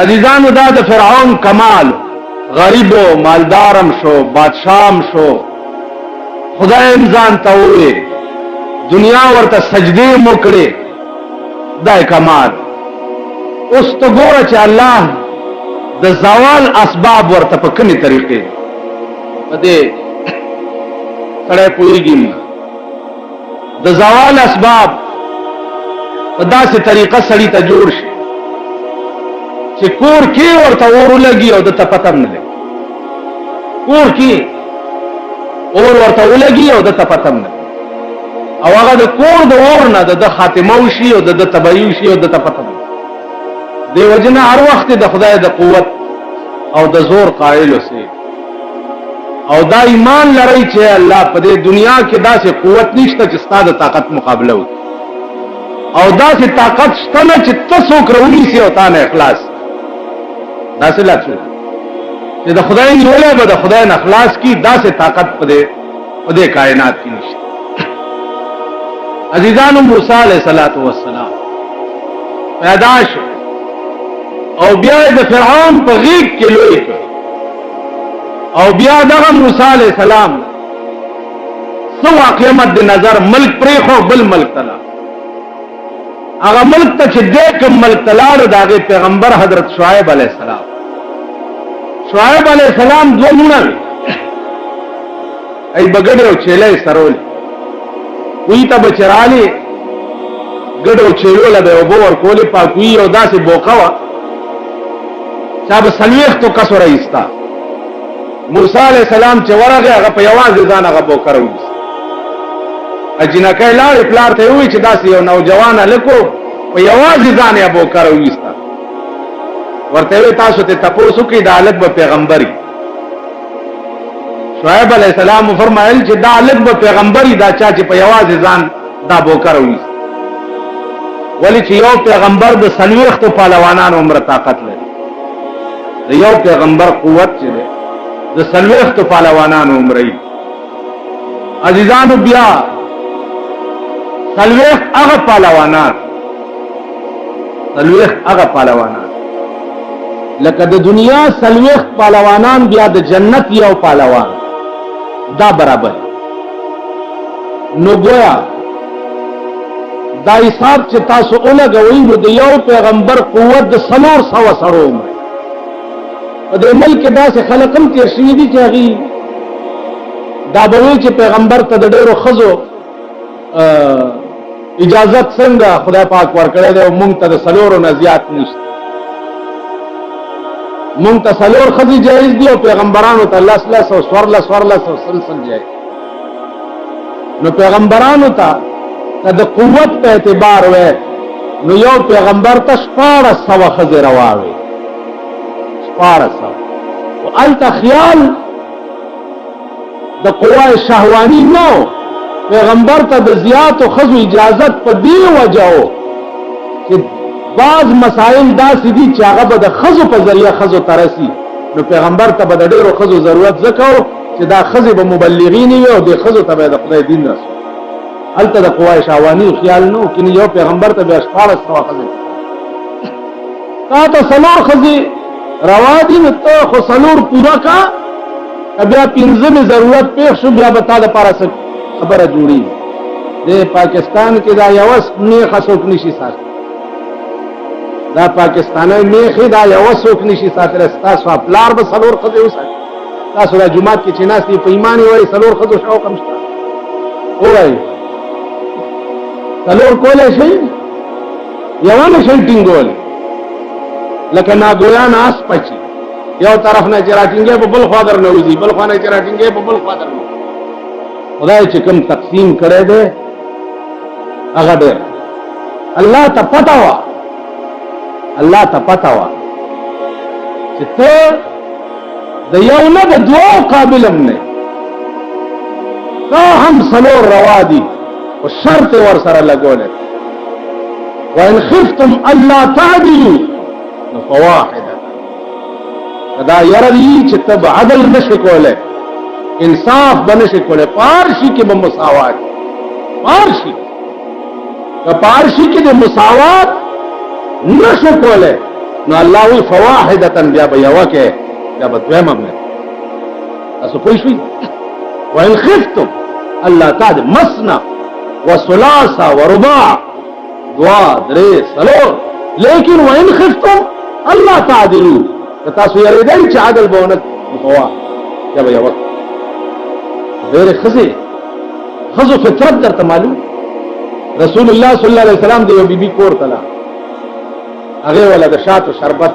عزیزانو دا د فرعون کمال، غریبو مالدارم شو، بادشاہم شو، خدای امزان تاوی دنیا ورته سجدی موکړي، دا کمال. اوس ته ګوره چې الله د زوال اسباب ورته په کومې طریقې په دې سړی پوهېږي. د زوال اسباب په داسې طریقه سړي ته جوړ شي چې کور کې ورته اور ولګي او د ته پته هم نه لګي. کور کې اور ورته ولګي او د ته پته هم نه لګي، او هغه د کور د اور نه د خاتمه وشي او د تباهي وشي او د ته پته نه لګي. دی وجنه هر وخت د خدای د قوت او د زور قائل اوسئ، او دا ایمان لرئ چې الله په دې دنیا کې داسې قوت نشته چې ستا د طاقت مقابله وکړي، او داسې طاقت شته نه چې ته څوک راونیسي او تا نه اخلاص. داسې لا څوک چې د خدای نیولی به د خدای نه خلاص کي، داسې طاقت په دې کائنات کې نشته. عزیزانو، موسی علیه السلام پیدا شو او بیا د فرعون په غیږ کې لوی کړ، او بیا دغه موسی علیه السلام څه واقع مد نظر ملک پرېښو، بل ملک ته لاړ. هغه ملک ته چې دی کوم ملک ته لاړ، د هغې پیغمبر حضرت شعیب علیه السلام. شعیب علیه السلام دوه لوڼه وې، ای به ګډې او چیله یې سرولې. کوی ته به چې رالې ګډ او چیلو له به یې اوبه ورکولې، پاکوي او داسې بوقه وه چا به 40 کسو رایستا. موسی علیه السلام چې ورغی، هغه په یوازې ځان هغه بوکه راویسته. جنکۍ لاړې پلار ته یې ووایي چې داسې یو نوجوان هلک و، په یوازې ځان یې بوکه راویسته. ورته یې ووایي تاسو ته تپوس وکړئ دا هلک به پیغمبر وي. شعیب علیه السلام وفرمایل چې دا هلک به پیغمبر وي، دا چا چې په یوازې ځان دا بوکه راویسته. ولې چې یو پیغمبر د 40 پهلوانانو عمره طاقت لري. د یو پیغمبر قوت چې دی د 40 پهلوانانو عمره وي. عزیزانو، بیا 40 هغه پهلوانان، 40 هغه پهلوانان لکه د دنیا 40 پهلوانان بیا د جنت یو پهلوان، دا برابر. نو گویا دا حساب چې تاسو ولګوئ، نو د یو پیغمبر قوت د 400 سړو عمر. په دې ملک کې داسې خلک هم تېر شوي دي چې هغوی دا به وایي چې پیغمبر ته د ډېرو ښځو اجازت څنګه خدای پاک ورکړی دی، او مونږ ته د 4 نه زیات نشته. مونږ ته 4 ښځې جایز دي او پیغمبرانو ته 10 او 14 سلسل جایز. نو پیغمبرانو ته د قوت په اعتبار وی، نو یو پیغمبر ته 1400 ښځې رواوي. 1400 او هلته خیال د قوای شهواني نو، پیغمبر ته د زیاتو ښځو اجازت په دې وجه و چې بعض مسائل داسې دي چې هغه به د ښځو په ذریعه ښځو ته رسي. نو پیغمبر ته به د ډېرو ښځو ضرورت ځکه و چې دا ښځې به مبلغینې وي او د ښځو ته به د خدای دین رسو. هلته د قوای شهواني خیال نه و، کنې یو پیغمبر ته بیا 1400 ښځې. تا ته 4 ښځې روا دي، نو ته خو 4 پوره کا، بیا 5مې ضرورت پیښ شو، بیا به تا دپاره څه خبره جوړېږي. د پاکستان کې دا یوه میخه څوک نشي ساتلی، دا پاکستانی میخې دا یوه څوک نشي ساتلی. ستاسو پلار به 4 ښځې وساتي. تاسو دا جومات کې چې ناست دي په ایمان یې وایي 4 ښځو شوق هم شته، ووایي 4 کولی شئ، یوه نه شئ ټینګولی. لکه ناګویان آس پچي، یو طرف نه چې راټینګې په بل خوا در نه وځي، بل خوا نه چې راټینګې په بل خوا در نه وځي. خدای چې کوم تقسیم کړی دی هغه ډېر. الله ته پته وه، الله ته پته وه چې ته د یو نه د 2 قابل هم نه، تا هم 4 روا دي، خو شرط یې ورسره لګولی. وإن خفتم ألا تعدلوا فواحدة. دا یره دی چې ته به عدل نشي کولی، انصاف به نشي کولی. پارشي کې به مساوات، پارشي که پارشي کې د مساوات نشو کولی، نو الله وی فواحدتن بیا به یوه کې بیا به دویمه مې تاسو پوه شوئ وان خفتم الله تعالی مسنا وثلاثا ورباع دعا درې څلور لیکن وان خفتم الله تعدلوا که تاسو یریدئ چې عدل به ونه فوا بیا به یوه ډېرې ښځو فطرت درته معلوم رسول الله صلی الله علیه وسلم د یو بیبي کور ته لاړ هغې وله د شاتو شربت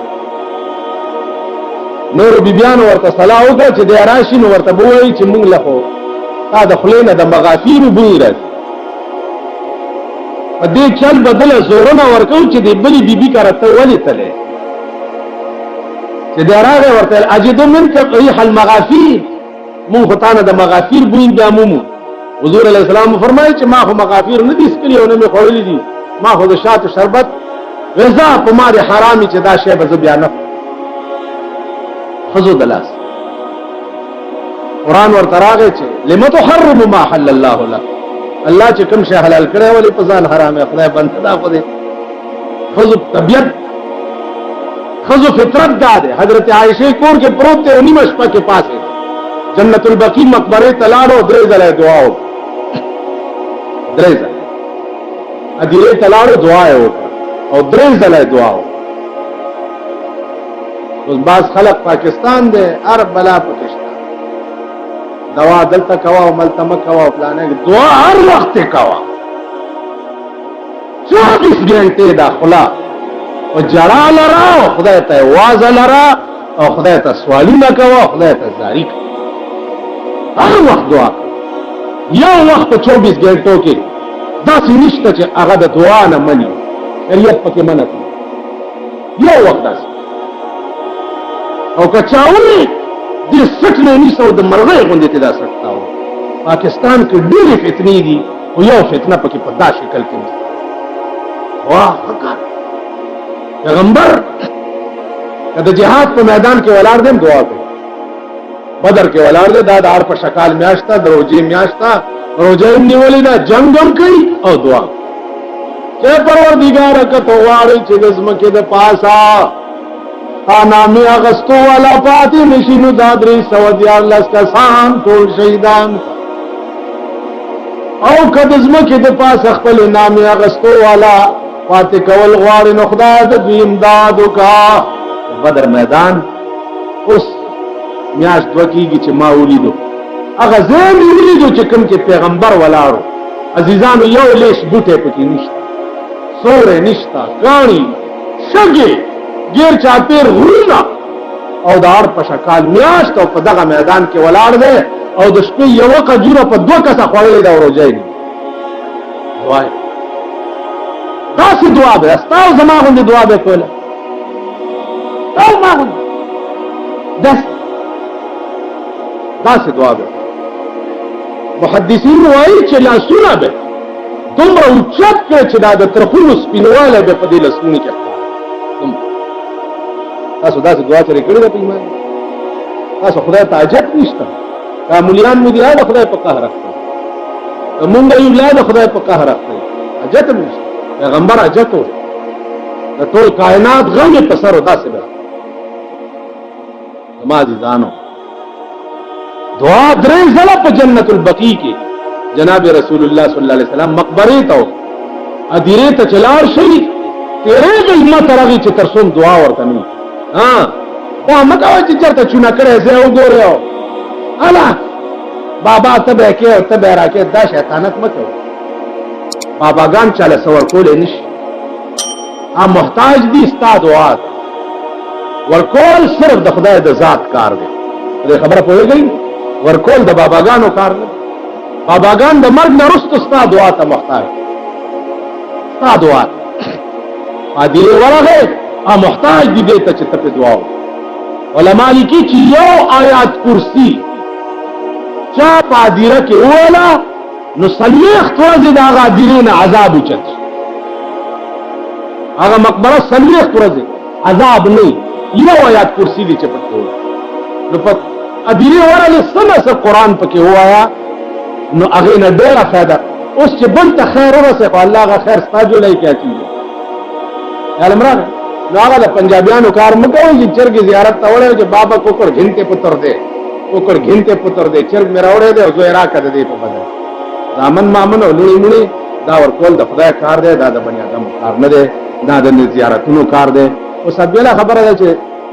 نورو بیبیانو ورته صلاح وکړه چې دی راشي نو ورته به ووایي چې موږ له خو تا د خولې نه د مغافیرو بوی راځي په دې چل به دله زورونه ورکوو چې د بلې بیبي کره ته ولې تلې چې دی راغی ورته اجد منک ریح المغافیر مونږ خو تا نه د مغافیر بوی بیا مومو حضور علیه السلام فرمایي چې ما خو مغافیر نه دي څکلي او نه مې خوړلي دي ما خو د شاتو شربت غذا په ما د حرامي چې دا شی به زه بیا نه ښځو د لاس قرآن ورته راغی چې لم تحرم ما حل الله لك الله چې کوم شی حلال کړی ولې په ځان حرام خدای بنده دا خو دی ښځو طبیعت ښځو فطرت دا دی حضرت عایشې کور کې پروت دی او نیمه شپه کې پاسې جنت البقیع مقبرې ته لاړو درې ځله دعا وکړه درې ځله هدیرې ته لاړو دعا یې وکړه او درې ځله دعا وکړه اوس بعض خلک پاکستان دی هر بلا پکې شته دوا دلته کوه او ملته مه کوه او پلانې دعا هر وخت یې کوه 24 ګنټې دا خوله او جړا لره او خدای ته وازه لره او خدای ته سوالونه کوه او خدای ته زاري کوه هر وخت دعا یو وخت په 24 ګنټو کې داسې نشته چې هغه د دعا نه مني شریعت پکې منع کوي یو وخت داسې او که چا ووایي دې سټ نه نیسه او د مرغۍ غوندې ته دا سټ تاوه پاکستان کې ډېرې فتنې دي او یو فتنه پکې په دا شکل کې نشته واه فکر پیغمبر که د جهاد په میدان کې ولاړ دی دعا کوي بدر کې ولاړ دی دا د هر په شکال میاشت ده د روژې میاشت ده روژه هم نیولې ده جنګ هم کوي او دعا چې پروردګاره که ته غواړې چې د ځمکې د پاسه تا نامې اخستو والا پاتې نشي نو دا 314 کسان ټول شهیدان او که د ځمکې د پاسه خپلې نامې اخستو والا پاتې کول غواړې نو خدای د دوی امداد وکړه بدر میدان اوس میاشت دوه کېږي چې ما ولیدو هغه ځای مې ولیدو چې کوم کې پیغمبر ولاړو عزیزانو یو لیش بوټی پکې نشته سوری نشته کاڼي شګې ګیر چاپېر غرونه او د هر په شکال میاشت او په دغه میدان کې ولاړ دی او د شپې یوه کجوره په 2 کسه خوړلې ده او روژه یې دعا یې داسې دعا به ستا او زما غوندې دعا به کوله ستا او ما غوندې داسې دعا به محدثین وایي چې لاسونه به دومره اوچت کړی چې دا د ترخونو سپینوالی به په دې لاسونو کې تاسو داسې دعا چرې کړې ده په ایمان تاسو خدای ته حاجت نشته دا مولیان مدیران د خدای په قهر اخته مونږ یو لا د خدای په قهر اخته حاجت هم نشته پیغمبر حاجت و د ټول کائنات غم یې په سر و داسې به زما عزیزانو دعا 3 ځله په جنت البقیع کې جناب رسول الله صلی الله علیه وسلم مقبرې ته هدیرې ته چې لاړ شئ تېرېږئ مه تر هغې چې تر څو دعا ورته نه دا مه کوئ چې چېرته چونه کړی ځای وګورئ او اله بابا ته به یې کې او ته به یې را کې دا شیطانت مه کوئ باباګان چاله څه ورکولی نه شي محتاج دي ستا دعا ته ورکول صرف د خدای د ذات کار دی دې خبره پوهېږئ ورکول د باباګانو کار نه باباګان د مرګ نه وروسته ستا دعا ته محتاج ستا دعا ته هدیرې ورغی محتاج دي دې ته چې ته پې دعا وکړې علما لیکي چې یو آیات کرسي چا په هدیره کې وویله نو 40 ورځې د هغه هدیرې نه عذاب اوچت شي هغه مقبره 40 ورځې عذاب نه یو آیات کرسي دی چې پکې وویل نو په هدیرې ورغلې څه نه څه قرآن پکې ووایه نو هغې نه ډېره فایده اوس چې بل ته خیر ورسې خو الله هغه خیر ستا جولی کې اچوي خیال م راغی نو هغه د پنجابیانو کار مکوئ چې چرګ زیارت ته وړی چې بابا کوکړ غنته پتر دی کوکړ غنته پتر دی چرګ مې راوړی دی او زه یې راکړه د دې په بدل زامن مامن او لوڼې مړې دا ورکول د خدای کار دی دا د بني آدم کار نه دی دا د زیارتونو کار دی اوس بله خبره ده چې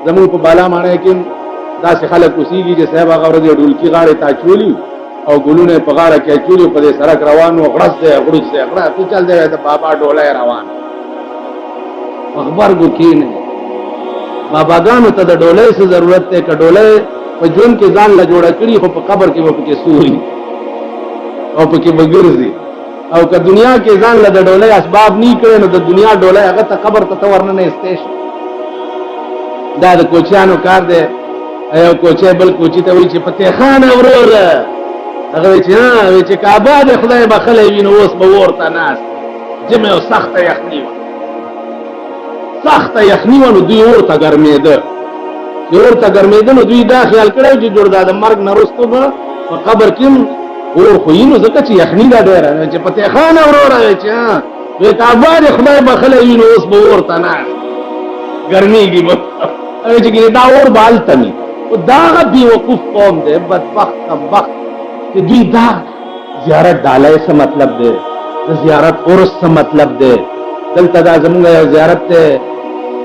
زمونږ په بالا ماڼۍ کې داسې خلک اوسېږي چې صاحب هغه ورځ یې ډولکي غاړې ته اچولي او ګلونه یې په غاړه کې اچولي په دې سړک روان و غړس دی غړوس دی غړه څه چل دی د بابا ډولی روان په غبرګو کښېنئ باباګانو ته د ډولۍ څه ضرورت دی که ډولۍ په ژوند کې ځان له جوړه کړي خو په قبر کې به پکې سوري او پکې به ګرځي او که دنیا کې ځان له د ډولۍ اسباب نه کړي نو د دنیا ډولۍ هغه ته قبر ته ورننه ایستی شي دا د کوچیانو کار دی یو کوچی بل کوچي ته وایي چې فتح خانه وروره هغه وایي چې وایي چې کعبه د خدای بخلی وي نو اوس به اور ته ناست جمع یو سخته یخني وه سخته یخني وه نو دوی اور ته ګرمېده چې اور ته ګرمېده نو دوی دا خیال کړی چې جوړ دا د مرګ نه وروسته به په قبر کې اور خو یي نو ځکه چې یخني ده ډېره چې فتح خانه وروره وایي چې وایي کعبه د خدای بخلی وي نو اوس به اور ته ناست ګرمېږي به چې دا اور به هلته وي دا هغه بېوقوف قوم دی بدبخت کمبخت چې دوی دا زیارت ډالۍ څه مطلب دی د زیارت عرس څه مطلب دی دلته دا زمونږ یو زیارت دی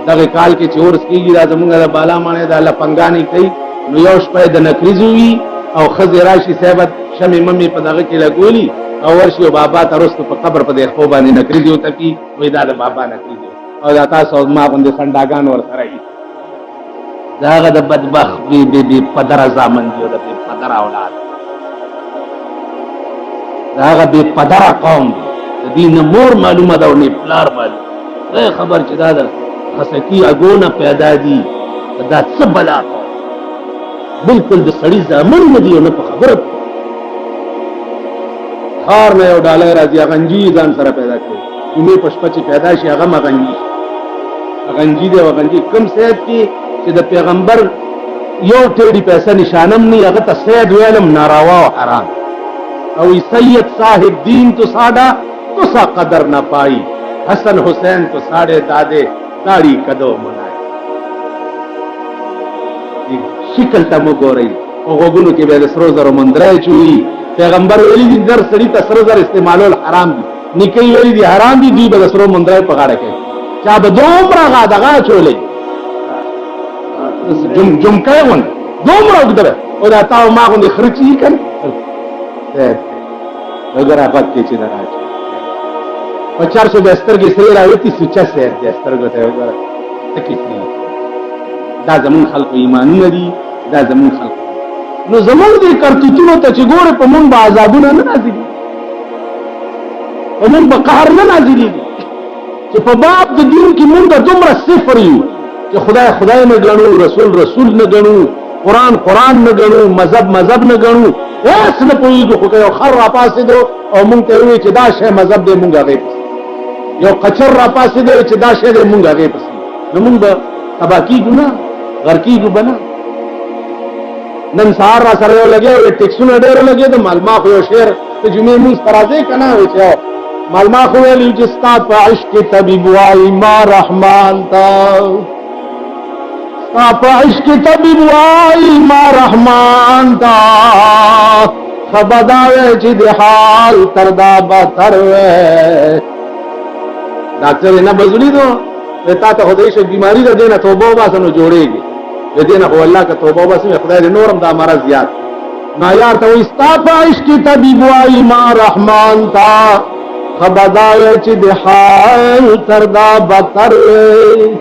دغه کال کې چې عرس کېږي دا زمونږ د بالا ماڼۍ د لپنګانې کوي نو یو شپه د نکریزو وي او ښځې راشي صاحبت شمې ممې په دغه کې لګولي او ورشي او بابا ته رستو په قبر په دې خو باندې نکریزې وتپي وایي دا د بابا نکریزې او دا تاسو ما غوندې خنډاګان ورسره وي دا هغه د بدبخت بې پدره زامن دي او د بې پدره اولاد دا هغه بې پدره قوم دی د دې نه مور معلومه ده او نه پلار معلوم دا خبر چې دا د خسکي اګونه پیدا دي دا څه بلا قوم بلکل د سړي زامن نه دي او نه په خبره ښار نه یو ډالۍ راځي اغنجي ځان سره پیدا کړي جمعې په شپه چې پیدا شي هغه اغنجي اغنجي دی او اغنجي کوم صحت کې چې د پیغمبر یو ټیډي پیسه نشانم نه هغه ته سید ویلم ناروا او حرام او سید صاحب دین تو ساڈا تو سا قدر نہ پائی حسن حسین تو ساڑے دادے داڑھی کدو منائے شکل تا مو گو رہی او غوگونو کې به د سرو زرو مندرای چوي پیغمبر ویلي دي در سړي ته سرو زر استعمالول حرام دي نکي ویلي دي حرام دي دوی به د سرو مندرای په غاړه کې چا به دومره غادغه چولې جمکای ون دومره وګدره او دا تاو ما غوندې خرچي کړ اگر آفت کې چې راځي په 400 بستر کې سره راوتی سوچا سره د سترګو ته وګوره تکي دا زمون خلق ایمان نه دي دا زمون خلق نو زمون دې کرتوتونو ته چې ګوره په مونږ به عذابونه نه نازلي په مونږ به قهر نه نازلي چې په باب د دین کې مونږ دومره صفر یو چې خدای نه ګڼو رسول نه ګڼو قرآن نه ګڼو مذهب نه ګڼو هیڅ نه پوهېږو خو که یو خر راپاڅېدو او مونږ ته ووایي چې دا شی مذهب دی مونږ هغې پسې یو قچر راپاڅېدو چې دا شی دی مونږ هغې پسې نو مونږ به تباه کېږو نه غر کېږو به نه نن سهار را سره یو لګیا وی ټیکسونه ډېر لګېده مالما خو یو شعر د جمعې مونځ ته راځې که نه وایي چې مالما خو ویلي چې ستا په عشق طبیب وایي ما رحمان ته په عشق طبیب وایي ما رحمان ته خبرداوی چې د حال تر دا بتر وی ډاکټر یې نه بزړي دو تا ته خدای شي بیماری ده دینه توبه وباسه نو جوړېږي د دینه خو الله که توبه وباسه خدای دې نورم دا مرض زیات نا یار ته وایي ستا په عشق طبیب وایي ما رحمان ته خبرداوی چې د حال تر دا بتر وی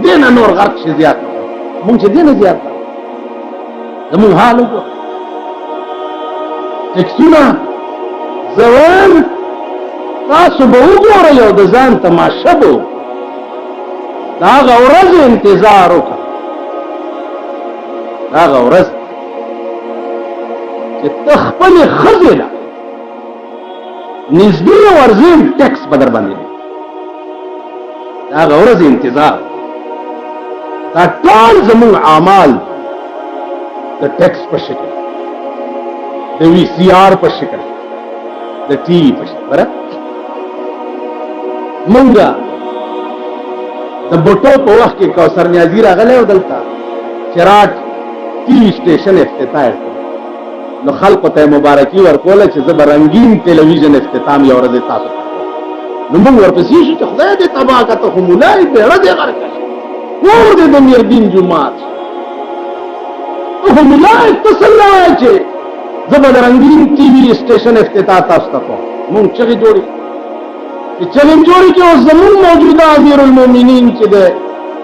دینه نور غرق شي زیات مونږ چې دینه زیات ده زمونږ حال وګوره ټیکسونه زوال تاسو به وګورئ او د ځان تماشه به د هغه ورځې انتظار وکړه د هغه ورځ چې ته خپلې ښځې له نږدې ورځې ټیکس به در باندې د هغه ورځې انتظار دا ټول زموږ اعمال د ټیکس په شکل د وی سی آر په شکل د ټي وي په شکل مونږ د بوټو په وخت کې کوثر نیازي راغلی او دلته چراټ ټي وي سټیشن افتتاح کړ نو خلکو ته مبارکي ورکوله چې زه به رنګین ټلویزیون اختتام یو ورځ تاسو ته نو موږ ورپسې شو چې خدای دې تباه کړه ته خو مولای بیړه دې غرق کړه کور دې د میردین جومات ته خو مولای ته څنګه وایې چې زه به د رنګین ټي وي سټیشن افتتاح تاسو ته کوم موږ چغې جوړې چې چغې جوړې کې اوس زموږ موجوده امیر المؤمنین چې دی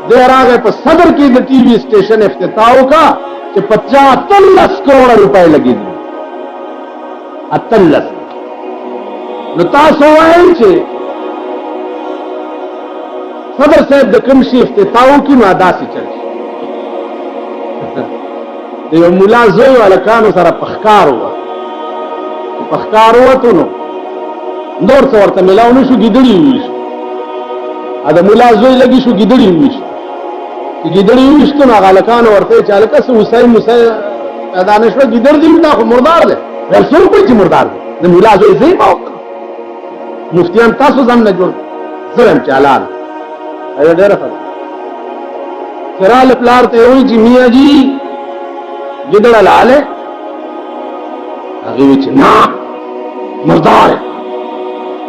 دی راغی په صدر کې د ټي وي سټیشن افتتاح وکړه چې 15 کروڑ روپے لګېدي 18 نو تاسو وایئ چې صدر صاحب د کوم شي افتتاح وکړي نو داسې چل شي د یو ملا زوی هلکانو سره په ښکار ووتو نو نور څه ورته میلاو نه شو ګیدړي وویشت د ملا زوی لګي شو ګیدړي وویشت چې ګیدړي وویشتو نو هغه هلکانو ورته ویل چې هلکه څه هوسۍ موسی پیدا نه شوه ګیدړ دې دا خو مردار دی ویل څوک وایي چې مردار دی د ملا زوی زه یې ما وکړه مفتیان تاسو ځان نه جوړ زه یم چې حلال ایو ډېره خبره چې راله پلار ته یې وایي چې میاں جي ګیدړ حلال دی هغې وایي چې نه مردار دی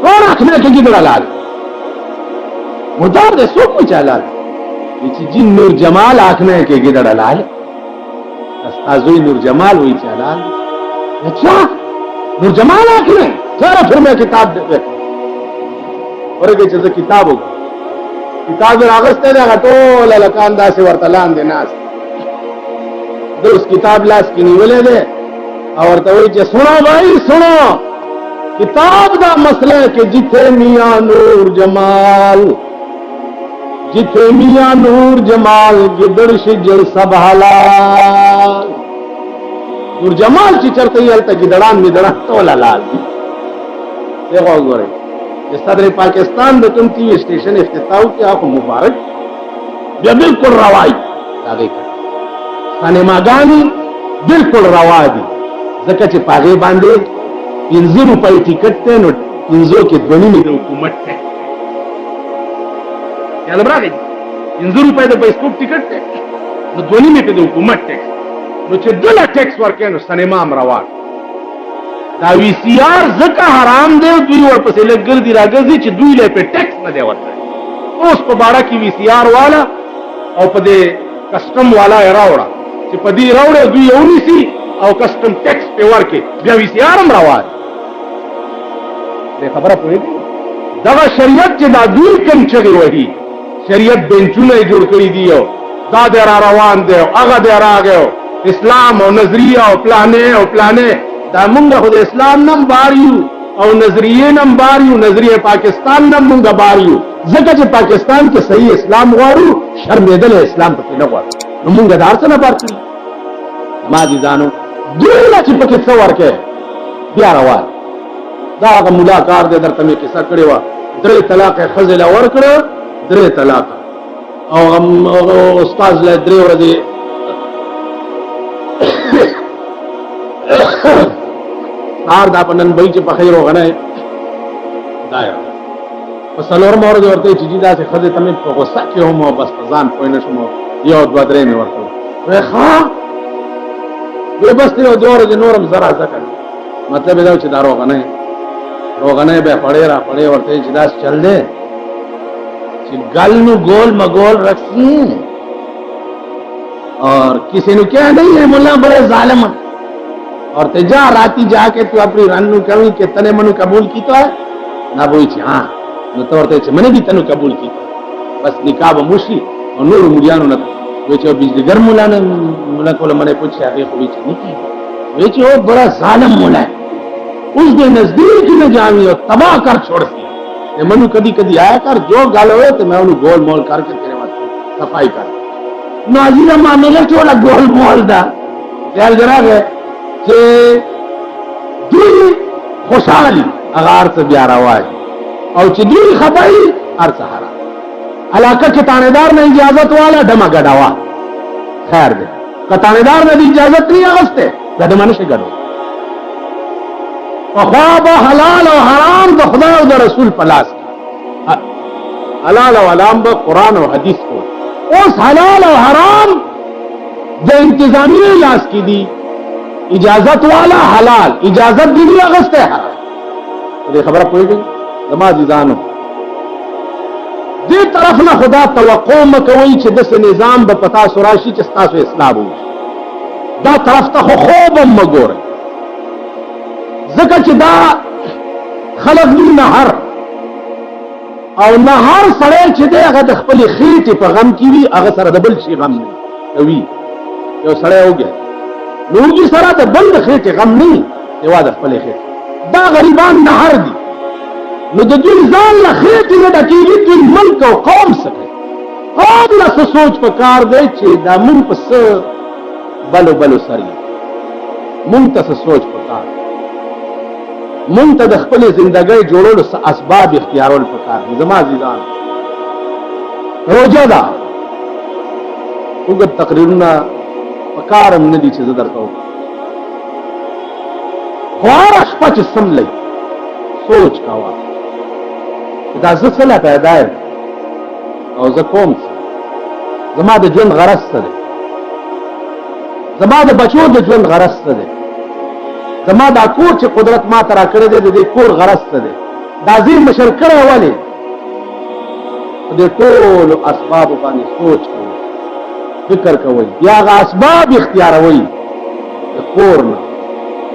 کون آنکھنے کے گدڑ حلال مردار دے سوک میں حلال یہ جی نور جمال آنکھنے کے گدڑ حلال استازوی نور جمال ہوئی حلال اچھا نور جمال آنکھنے چارا پھر میں کتاب دے اور کہ چیز کتاب ہوگا کتاب میں آغستے دے غٹول لکاندہ سے ورطلان دے ناس دے اس کتاب لاس کی نیولے دے اور توئی چیز سنو بھائی سنو کتاب دا مسئلہ ہے کہ جتھے میاں نور جمال گدڑ شجر سب حلال نور جمال چی چرتے ہی حلتا گدڑان میدڑان تولا لال دیکھو گورے یہ صدر پاکستان دا تم ٹی وی اسٹیشن افتتاح کی آپ مبارک بیا بالکل روائی لاغی کر سنیماگانی بالکل روا دی زکا چی پاغی باندے 15 روپے ٹکٹ تے نو 15 کې دونی می د حکومت ته یا لبرا گئی 15 روپے د پیسکوپ ټکټ ته نو دونی می ته د حکومت ټیکس نو چې دله ټیکس ورکې نو سینما هم روان دا وی سی آر زکه حرام دی دوی ورپسې لګردي راګرځي چې دوی له په ټیکس نه دی ورته اوس په باړه کې وی سی آر والا او په دې کسٹم والا راوړه چې په دې راوړه دوی ونیسي او کسٹم ټیکس په ورکې بیا وی سی آر هم روان خبره پوهیږي دا شریعت چې دا دوی کوم چغې وهي شریعت بنچونه یې جوړ کړي دي او دا دی را روان دی او هغه دی راغی اسلام او نظریه او پلانې دا مونږ خو د اسلام نم بار یو او نظریه نم بار یو نظریه پاکستان نم مونږ بار یو ځکه چې پاکستان کې صحیح اسلام غواړو شرمېدل اسلام پکې نه غواړو نو مونږ د هر څه نه بار کړي ما دي ځانو دوی نه چې پکې څه ورکې بیا روان دا هغه ملاقات دې درته مې کیسه کړې وه 3 طلاق یې ښځې له ورکړه 3 طلاق او استاد له 3 ورځې سار دا په نن بۍ چې پخې روغنه دا یو په څلورمه ورځ ورته چې جي داسې ښځې ته مې په غوسه کې هم او بس په ځان پوه نه شوم یو 2 3 مې ورکړل وی ښه وی بس یو 2 ورځې نور هم زره زه کړم مطلب یې دا چې دا روغنه به پڑے را پڑے ورته چې داس چل دے چې گل نو گول مگول رکھسی اور کسی نو کیا نہیں ہے مولا بڑے ظالم اور تے جا راتی جا کے تو اپنی رن نو کہوی کہ تنے منو قبول کیتا ہے نہ وہی چې ہاں نو تو ورته چې منه بھی تنو قبول کیتا بس نکاح مشي اور نور مليانو نه وی چې بجلیګر مولا کوله منه پوښتنه هغه خو چې نه کی وی چې او بڑا ظالم مولا ہے اس دے نزدیک نہ جامی اور تباہ کر چھوڑ دیا کہ منو کدی کدی آیا کر جو گل ہوئے تو میں انہوں گول مول کر کے تیرے واسطے صفائی کر ناظرہ معاملہ چھوڑا گول مول دا خیال جناب ہے کہ دوی خوشحالی اغار سے بیارا ہوا ہے اور چی دوی خبائی ہر سہارا علاقہ کے تانیدار نے اجازت والا ڈما گڑا ہوا خیر دے کہ تانیدار نے اجازت نہیں اغستے گڑمانے سے گڑو خواب حلال و حرام دا خدا و دا رسول پلاس حلال او حرام به قرآن او حدیث کو. اوس حلال او حرام د انتظامی لاس کی دی. اجازت والا حلال، اجازت دی اغسطه حرام. دې خبره پوهیږئ زما عزیزانو؟ دې طرف نه خدا توقع مکوئ چې داسې نظام به په تاسو راشي چې ستاسو اصلاح وشي. دا طرف ته خو خوب هم مه ګورئ، ځکه چې دا خلق دي نهر، او نهر سړی چې دی هغه د خپلې خېټې په غم کې وي، هغه سره د بل شي غم نه کوي. یو سړی وږی نو وږي سره د بل د خېټې غم نه وي، یوازې د خپلې خېټې. دا غریبان نهر دي، نو د دوی ځان له خېټې نه ډکېږي، دوی ملک او قوم څه کوي؟ قوم له څه سوچ په کار دی چې دا مونږ په څه بلو بلو سر یو. مونږ ته څه سوچ په کار دی، مونږ ته د خپلې زندګۍ جوړولو څه اسباب اختیارول په کار دي. زما عزیزان، روژه ده، اوږد تقریرونه په کار هم نه دي چې زه درته وکړم، خو هره شپه چې څملی سوچ کوه چې دا زه څه له پیدا یم او زه کوم څه، زما د ژوند غرض څه دی، زما د بچو د ژوند غرض څه دی، زما دا کور چې قدرت ما ته راکړی دی د دې کور غرض څه دی، دا ځای مشر کړی ولې. په دې ټولو اسبابو باندې سوچ کوئ، فکر کوئ، بیا هغه اسباب اختیاروئ، د کور نه،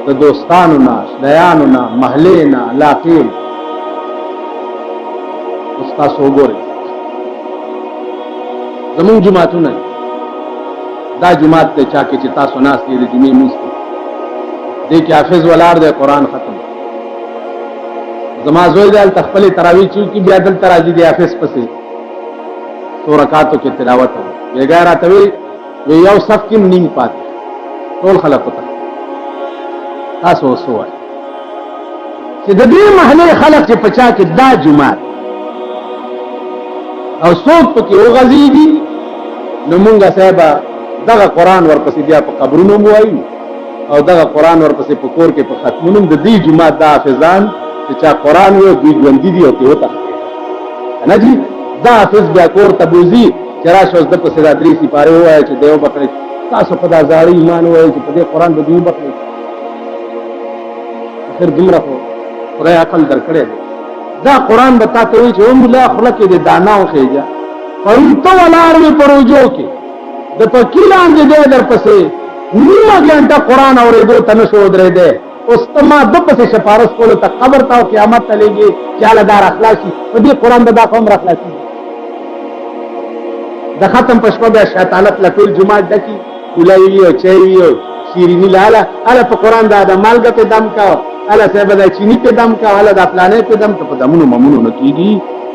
د دوستانو نه، اشنایانو نه، محلې نه، علاقې نه. اوس تاسو وګورئ زمونږ جوماتونه، دا جومات دی چا کې چې تاسو ناست یې د جمعې لمونځ کوئ، دې کې حافظ ولاړ دی قرآن ختم. زما زوی دی هلته خپلې تراویح چې وکړي، بیا دلته راځي د حافظ پسې څو رکعاتو کې تلاوت وکړي. بېګا راته وایي یو صف کې نیم پاتې، ټول خلک وته. تاسو اوس ووایئ چې د دې محلې خلک چې په چا کې دا جومات او څوک پکې وغځېږي، نو مونږه صاحبه دغه قرآن ورپسې بیا په قبرونو هم وایو، او دغه قرآن ورپسې په کور کې په ختمونو هم د دې جومات دا حافظان چې چا قرآن وایي دوی ژوندي دي او ترې وتښتېدل نه جي. دا حافظ بیا کور ته بوځي چې راشه اوس ده پسې دا 3 سپارې ووایه چې دی وبخښئ. تاسو په دا زاړه ایمان ووایئ چې په دې قرآن به دوی وبخښئ. اخر دومره خو خدای عقل درکړی دی. دا قرآن به تا ته وایي چې الحمدلله خوله کې دې دانه وخېږه، پرون ته ولاړ وې په روجو کې، د پکي لاندې دی درپسې نیمه ګنټه قرآن اورېدو ته نه شو ودرېدی. اوس ته ما ده پسې سپارښت کولو ته قبر ته او قیامت ته لېږې چې هله دا راخلاصي. په دې قرآن به دا قوم راخلاصېږي. د ختم په شپه بیا شیطانت له ټول جومات ډکي، ګولۍ وي او چای وي او شیریني له هله په قرآن دا د مالګه پې دم کا، هله صاحبه دا چیني پې دم کا، هله دا فلانی پې دم کا. په دمونو ممونو نه کېږي،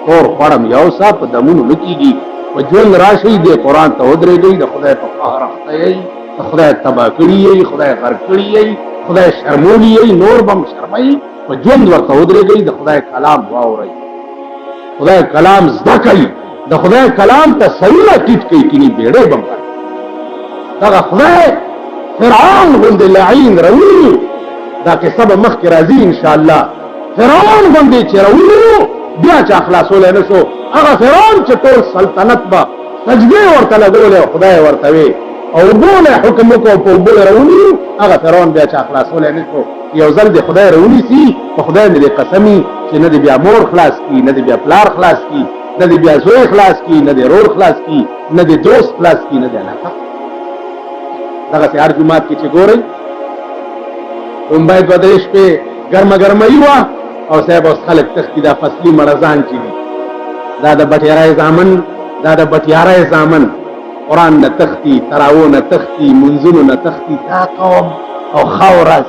تور خوړم یو سا په دمونو نه کېږي. په ژوند راشئ دې قرآن ته ودرېږئ، د خدای په قهر اخته یئ، د خدای تباه کړي یئ، خدای غرق کړي یئ، خدای شرمولی یئ، نور به هم شرمئ. په ژوند ورته ودرېږئ، د خدای کلام واورئ، خدای کلام زده کړئ، د خدای کلام ته سرونه ټیټ کړئ، کینی بیړۍ به هم دغه خدای فرعون غوندې لعین روي. دا قصه به مخکې راځي انشاءالله. فرعون غوندې چې روي بیا چې خلاصولی نه شو، هغه فرعون چې ټول سلطنت به سجدې ورته لګولې او خدای ورته وی او اوبو حکم وکړو په اوبو رونی، هغه فرعون بیا چې خلاصولی نه شو. یو ځل د خدای رونیسي، په خدای مې دې قسمي چې نه دې بیا مور خلاص کي، نه دې بیا پلار خلاص کي، نه دې بیا زوی خلاص کي، نه دې رور خلاص کي، نه دې دوست خلاص کي، نه دې علاقه. دغسې هر جومات کې چې ګورئ لومبی 2-3 شپې ګرمه ګرمۍ وه او صاحب اوس خلک تښتي. دا فصلي مرضان چې دي، دا د بټیارۍ زامن، دا د بټیارۍ زامن قرآن نه تښتي، تراو نه تښتي، منځونو نه تښتي. دا قوم او ښه ورځ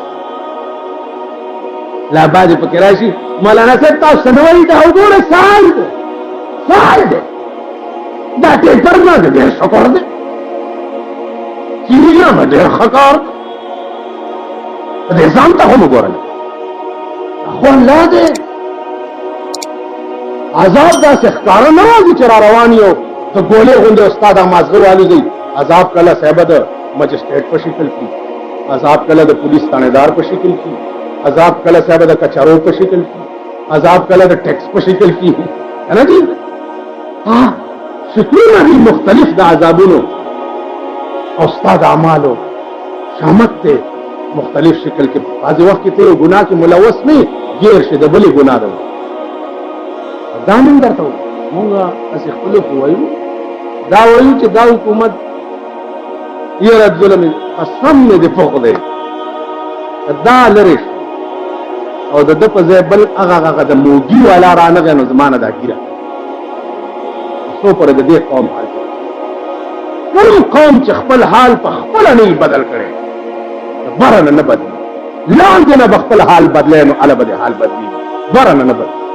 لا بعد پکې راشي مولانا صاحب تاسو څه نه وایي؟ دا وګوره سال دی، سال دی، دا ټیپر نه دی، ډېر شکر دی، چیني نه ډېر ښه کار دی. په دې ځان ته هم وګورئ، خو الله دی عذاب داسې ښکاره نه راځي چې را روان یو د ګولې غوندې استاد مازغه والوځئ. عذاب کله صاحبه د مجسټریټ په شکل کې، عذاب کله د پولیس تانیدار په شکل کې، عذاب کله صاحبه د کچارو په شکل کې، عذاب کله د ټیکس په شکل کې، ہے نا جی. شکلونه دي مختلف د عذابونو او ستا د اعمالو شامت ته مختلف شکل کې بعضې وخت کې ته یو ګناه کې ملوث نه ګیر شي د بلې ګناه ده دا موږ درته مونږ هسې خپلو کې وایو دا وایو چې دا حکومت یره ظلم قسم مې د فوق دی دا لرې او د ده په ځای بل هغه د موږي والا رانغی نو زما نه دا ګیره څو پورې د دې قوم حال کوم قوم چې خپل حال په خپله نه بدل کړی بره نه بدلي لاندې نه به خپل حال بدلی نو هله به د حال بدلېږي بره نه بدلي